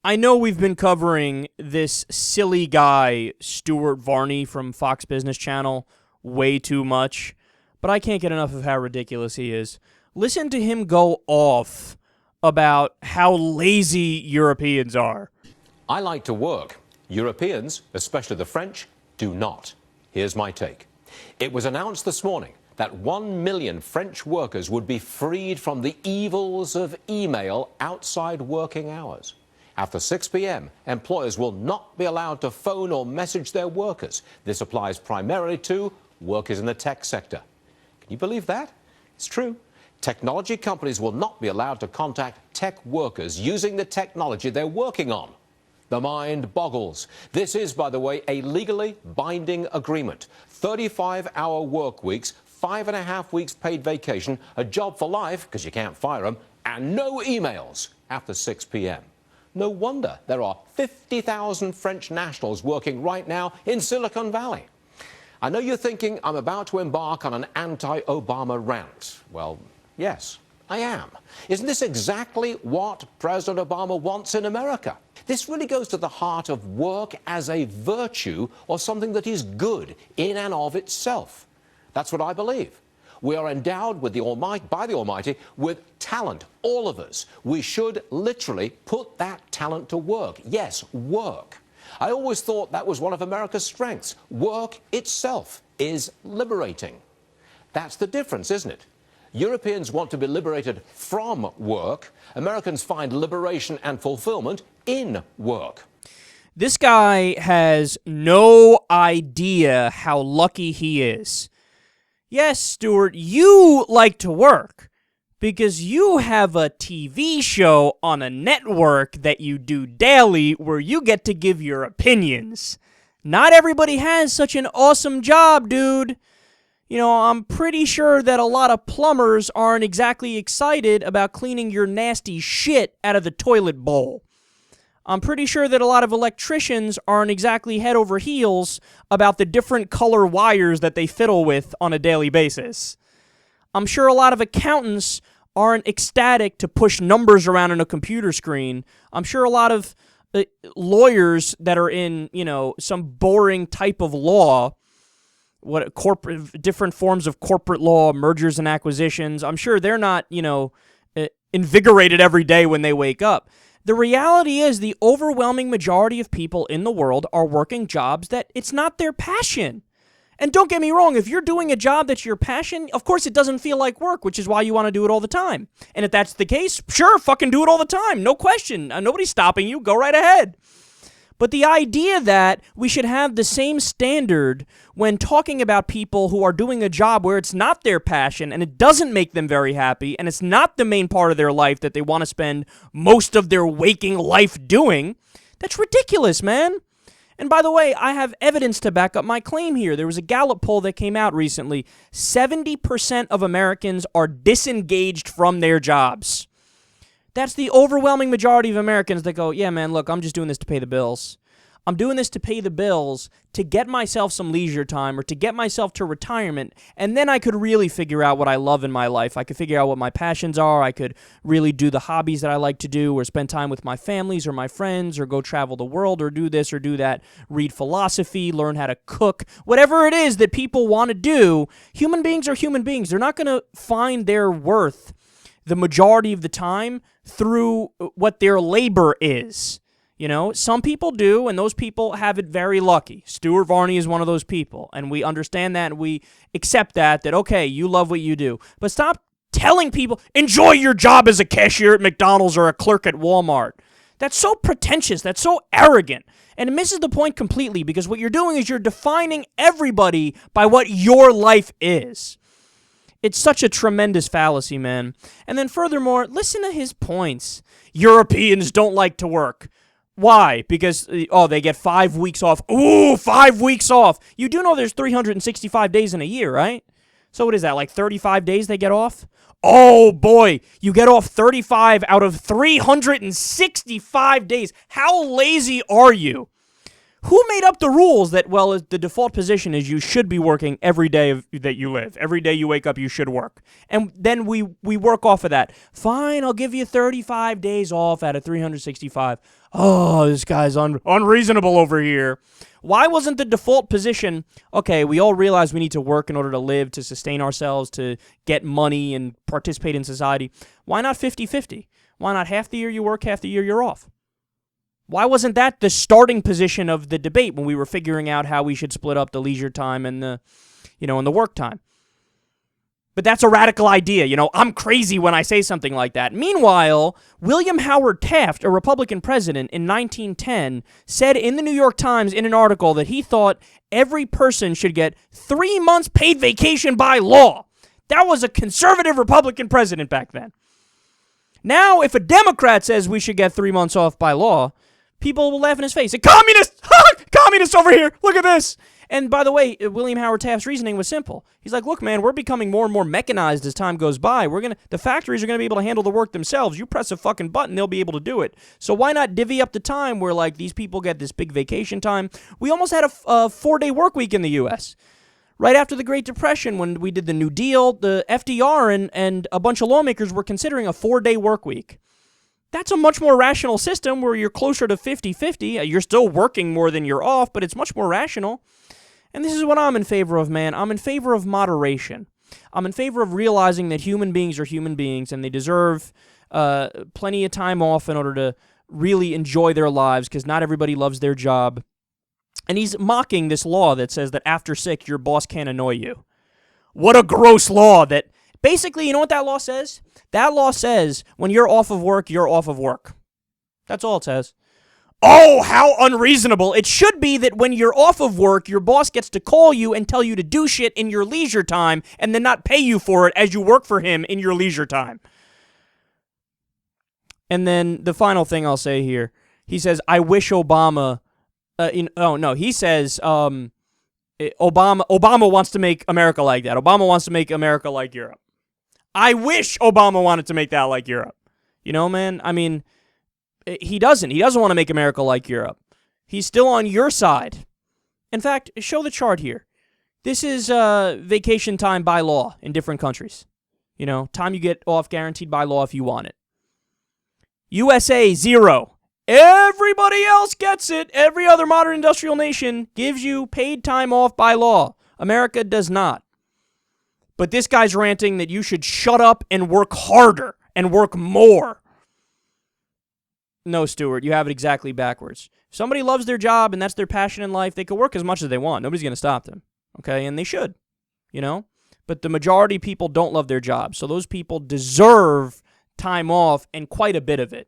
I know we've been covering this silly guy, Stuart Varney from Fox Business Channel, way too much, but I can't get enough of how ridiculous he is. Listen to him go off about how lazy Europeans are. I like to work. Europeans, especially the French, do not. Here's my take. It was announced this morning that 1 million French workers would be freed from the evils of email outside working hours. After 6 p.m., employers will not be allowed to phone or message their workers. This applies primarily to workers in the tech sector. Can you believe that? It's true. Technology companies will not be allowed to contact tech workers using the technology they're working on. The mind boggles. This is, by the way, a legally binding agreement. 35-hour work weeks, 5.5 weeks paid vacation, a job for life, because you can't fire them, and no emails after 6 p.m. No wonder there are 50,000 French nationals working right now in Silicon Valley. I know you're thinking I'm about to embark on an anti-Obama rant. Well, yes, I am. Isn't this exactly what President Obama wants in America? This really goes to the heart of work as a virtue or something that is good in and of itself. That's what I believe. We are endowed with by the Almighty with talent, all of us. We should literally put that talent to work. Yes, work. I always thought that was one of America's strengths. Work itself is liberating. That's the difference, isn't it? Europeans want to be liberated from work. Americans find liberation and fulfillment in work. This guy has no idea how lucky he is. Yes, Stuart, you like to work because you have a TV show on a network that you do daily where you get to give your opinions. Not everybody has such an awesome job, dude. You know, I'm pretty sure that a lot of plumbers aren't exactly excited about cleaning your nasty shit out of the toilet bowl. I'm pretty sure that a lot of electricians aren't exactly head over heels about the different color wires that they fiddle with on a daily basis. I'm sure a lot of accountants aren't ecstatic to push numbers around on a computer screen. I'm sure a lot of lawyers that are in, some boring type of law, different forms of corporate law, mergers and acquisitions, I'm sure they're not, invigorated every day when they wake up. The reality is the overwhelming majority of people in the world are working jobs that it's not their passion. And don't get me wrong, if you're doing a job that's your passion, of course it doesn't feel like work, which is why you want to do it all the time. And if that's the case, sure, fucking do it all the time. No question. Nobody's stopping you. Go right ahead. But the idea that we should have the same standard when talking about people who are doing a job where it's not their passion and it doesn't make them very happy and it's not the main part of their life that they want to spend most of their waking life doing, that's ridiculous, man. And by the way, I have evidence to back up my claim here. There was a Gallup poll that came out recently. 70% of Americans are disengaged from their jobs. That's the overwhelming majority of Americans that go, yeah, man, look, I'm just doing this to pay the bills. I'm doing this to pay the bills, to get myself some leisure time or to get myself to retirement, and then I could really figure out what I love in my life. I could figure out what my passions are. I could really do the hobbies that I like to do or spend time with my families or my friends or go travel the world or do this or do that, read philosophy, learn how to cook, whatever it is that people want to do. Human beings are human beings. They're not going to find their worth the majority of the time through what their labor is. Some people do, and those people have it very lucky. Stuart Varney is one of those people, and we understand that, and we accept that, okay, you love what you do. But stop telling people, enjoy your job as a cashier at McDonald's or a clerk at Walmart. That's so pretentious. That's so arrogant. And it misses the point completely, because what you're doing is you're defining everybody by what your life is. It's such a tremendous fallacy, man. And then furthermore, listen to his points. Europeans don't like to work. Why? Because, they get 5 weeks off. Ooh, 5 weeks off. You do know there's 365 days in a year, right? So what is that, like 35 days they get off? Oh, boy, you get off 35 out of 365 days. How lazy are you? Who made up the rules that, well, the default position is you should be working every day that you live. Every day you wake up, you should work. And then we work off of that. Fine, I'll give you 35 days off out of 365. Oh, this guy's unreasonable over here. Why wasn't the default position, okay, we all realize we need to work in order to live, to sustain ourselves, to get money and participate in society. Why not 50-50? Why not half the year you work, half the year you're off? Why wasn't that the starting position of the debate when we were figuring out how we should split up the leisure time and the, and the work time? But that's a radical idea. I'm crazy when I say something like that. Meanwhile, William Howard Taft, a Republican president in 1910, said in the New York Times in an article that he thought every person should get 3 months paid vacation by law. That was a conservative Republican president back then. Now, if a Democrat says we should get 3 months off by law, people will laugh in his face. A communist! Communist over here! Look at this! And by the way, William Howard Taft's reasoning was simple. He's like, look, man, we're becoming more and more mechanized as time goes by. The factories are going to be able to handle the work themselves. You press a fucking button, they'll be able to do it. So why not divvy up the time where, like, these people get this big vacation time? We almost had a 4-day work week in the U.S. Right after the Great Depression, when we did the New Deal, the FDR and a bunch of lawmakers were considering a 4-day work week. That's a much more rational system where you're closer to 50-50. You're still working more than you're off, but it's much more rational. And this is what I'm in favor of, man. I'm in favor of moderation. I'm in favor of realizing that human beings are human beings and they deserve plenty of time off in order to really enjoy their lives because not everybody loves their job. And he's mocking this law that says that after sick, your boss can't annoy you. What a gross law that basically, you know what that law says? That law says when you're off of work, you're off of work. That's all it says. Oh, how unreasonable. It should be that when you're off of work, your boss gets to call you and tell you to do shit in your leisure time and then not pay you for it as you work for him in your leisure time. And then the final thing I'll say here, he says, I wish Obama, he says Obama wants to make America like that. Obama wants to make America like Europe. I wish Obama wanted to make that like Europe. Man, I mean, he doesn't. He doesn't want to make America like Europe. He's still on your side. In fact, show the chart here. This is vacation time by law in different countries. Time you get off guaranteed by law if you want it. USA, 0. Everybody else gets it. Every other modern industrial nation gives you paid time off by law. America does not. But this guy's ranting that you should shut up and work harder and work more. No, Stuart, you have it exactly backwards. If somebody loves their job and that's their passion in life, they can work as much as they want. Nobody's going to stop them, okay? And they should, But the majority of people don't love their job, so those people deserve time off and quite a bit of it.